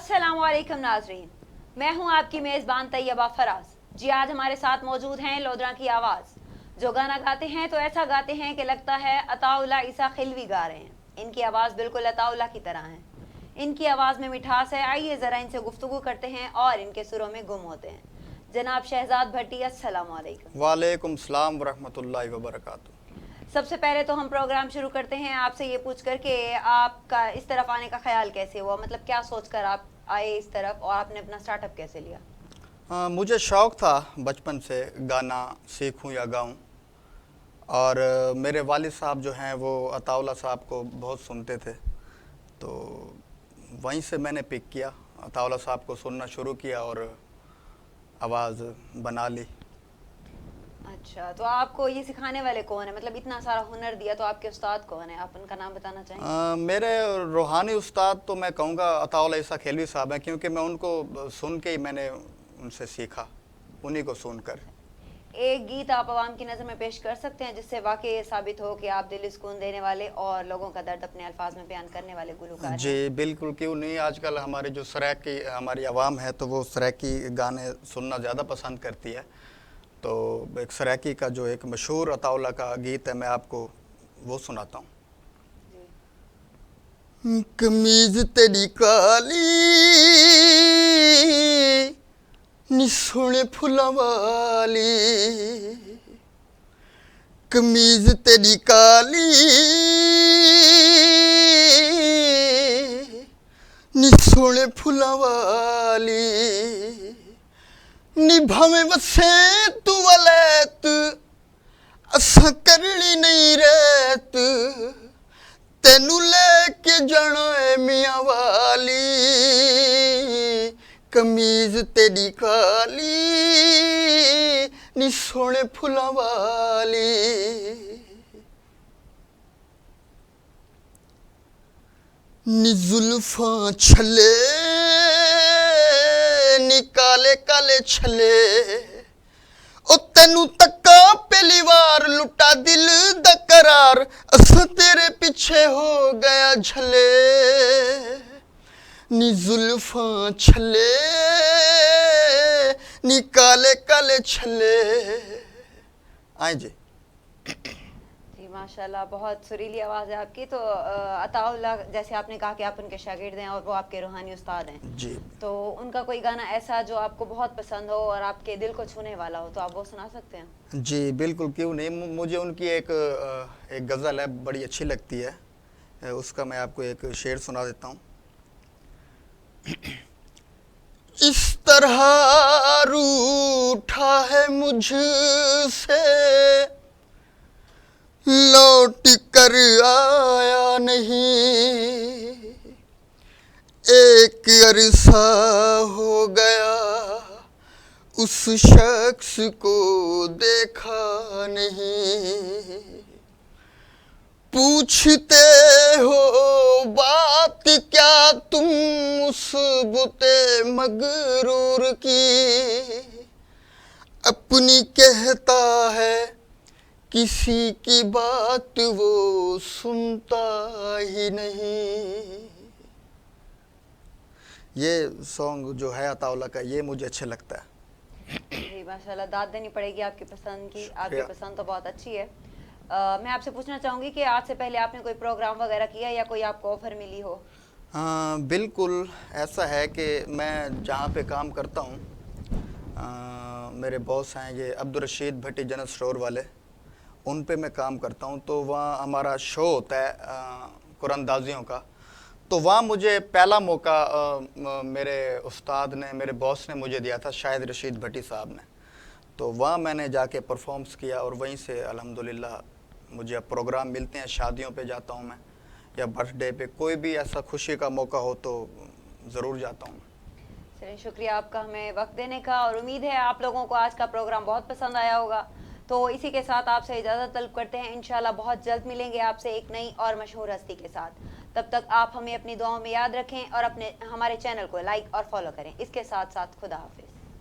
अस्सलाम वालेकुम नाजरीन, मैं हूं आपकी मेज़बान तैयबा फराज। जी आज हमारे साथ मौजूद हैं लोधरा की आवाज़, जो गाना गाते हैं तो ऐसा गाते हैं कि लगता है अताउल्लाह ईसा खिलवी गा रहे हैं। इनकी आवाज़ बिल्कुल अताउल्लाह की तरह है, इनकी आवाज़ में मिठास है। आइए ज़रा इनसे गुफ्तगू करते हैं और इनके सुरों में गुम होते हैं। जनाब शहजाद भट्टी, अस्सलाम वालेकुम। वालेकुम सलाम वरहमतुल्लाहि वबरकातुहू। सबसे पहले तो हम प्रोग्राम शुरू करते हैं आपसे ये पूछ कर कि आपका इस तरफ आने का ख्याल कैसे हुआ, मतलब क्या सोचकर आप आए इस तरफ और आपने अपना स्टार्टअप कैसे लिया? मुझे शौक़ था बचपन से गाना सीखूं या गाऊं, और मेरे वालिद साहब जो हैं वो अताउल्लाह साहब को बहुत सुनते थे, तो वहीं से मैंने पिक किया, अताउल्लाह साहब को सुनना शुरू किया और आवाज़ बना ली। अच्छा, तो आपको ये सिखाने वाले कौन है, मतलब इतना सारा हुनर दिया तो आपके उस्ताद कौन है, आप उनका नाम बताना चाहेंगे? मेरे रूहानी उस्ताद तो मैं कहूँगा अताउल्लाह ईसा खिलवी साहब हैं, क्योंकि मैं उनको सुन के ही मैंने उनसे सीखा, उन्हीं को सुनकर। एक गीत आप आवाम की नज़र में पेश कर सकते हैं जिससे वाकई ये साबित हो कि आप दिल सुकून देने वाले और लोगों का दर्द अपने अल्फाज में बयान करने वाले गुलकार हैं। जी बिल्कुल, क्यों नहीं। आजकल हमारे जो सराकी हमारी आवाम है तो वो सराकी गाने सुनना ज़्यादा पसंद करती है, तो एक सराकी का जो एक मशहूर अताउल्लाह का गीत है, मैं आपको वो सुनाता हूँ। कमीज तेरी काली नी सोने फुलां वाली, कमीज तेरी काली नी सोने फुलां वाली, निभावे वसे तू वलैत असा करनी नहीं रहत, तेनू लेके जाना है मियाँ वाली, कमीज तेरी काली नी सोने फुलां वाली। नी जुल्फां छले नी काले काले छले, ओ तेनू तक्का पहली बार लुटा दिल दा करार, असा तेरे पीछे हो गया झले, नी जुल्फां छले नी काले काले छले। आए जी। जी माशाल्लाह, बहुत सुरीली आवाज़ है आपकी। तो अताउल्लाह, जैसे आपने कहा कि आप उनके शागिर्द हैं और वो आपके रूहानी उस्ताद हैं जी, तो उनका कोई गाना ऐसा जो आपको बहुत पसंद हो और आपके दिल को छूने वाला हो तो आप वो सुना सकते हैं? जी बिल्कुल, क्यों नहीं। मुझे उनकी एक गज़ल है, बड़ी अच्छी लगती है, उसका मैं आपको एक शेर सुना देता हूँ। इस तरह रूठा है मुझसे, लौट कर आया नहीं, एक अरसा हो गया उस शख्स को देखा नहीं, पूछते हो बात क्या तुम उस बुते मगरूर की, अपनी कहता है किसी की बात वो सुनता ही नहीं। ये सॉन्ग जो है अताउल्लाह का, ये मुझे अच्छा लगता है। जी माशाल्लाह, दाद देनी पड़ेगी आपकी पसंद की, आपकी पसंद तो बहुत अच्छी है। मैं आपसे पूछना चाहूँगी कि आज से पहले आपने कोई प्रोग्राम वगैरह किया या कोई आपको ऑफ़र मिली हो? बिल्कुल ऐसा है कि मैं जहाँ पे काम करता हूँ, मेरे बॉस हैं ये अब्दुल रशीद भट्टी जनरल स्टोर वाले, उन पे मैं काम करता हूँ, तो वहाँ हमारा शो होता है कुरानदाजियों का, तो वहाँ मुझे पहला मौका मेरे उस्ताद ने, मेरे बॉस ने मुझे दिया था, शाहिद रशीद भट्टी साहब ने, तो वहाँ मैंने जाके परफॉर्म्स किया और वहीं से अल्हम्दुलिल्लाह मुझे अब प्रोग्राम मिलते हैं। शादियों पे जाता हूँ मैं, या बर्थडे पे, कोई भी ऐसा खुशी का मौका हो तो ज़रूर जाता हूँ। चलिए, शुक्रिया आपका हमें वक्त देने का, और उम्मीद है आप लोगों को आज का प्रोग्राम बहुत पसंद आया होगा। तो इसी के साथ आपसे इजाज़त तलब करते हैं। इंशाल्लाह बहुत जल्द मिलेंगे आपसे एक नई और मशहूर हस्ती के साथ। तब तक आप हमें अपनी दुआओं में याद रखें और हमारे चैनल को लाइक और फॉलो करें। इसके साथ साथ खुदा हाफिज़।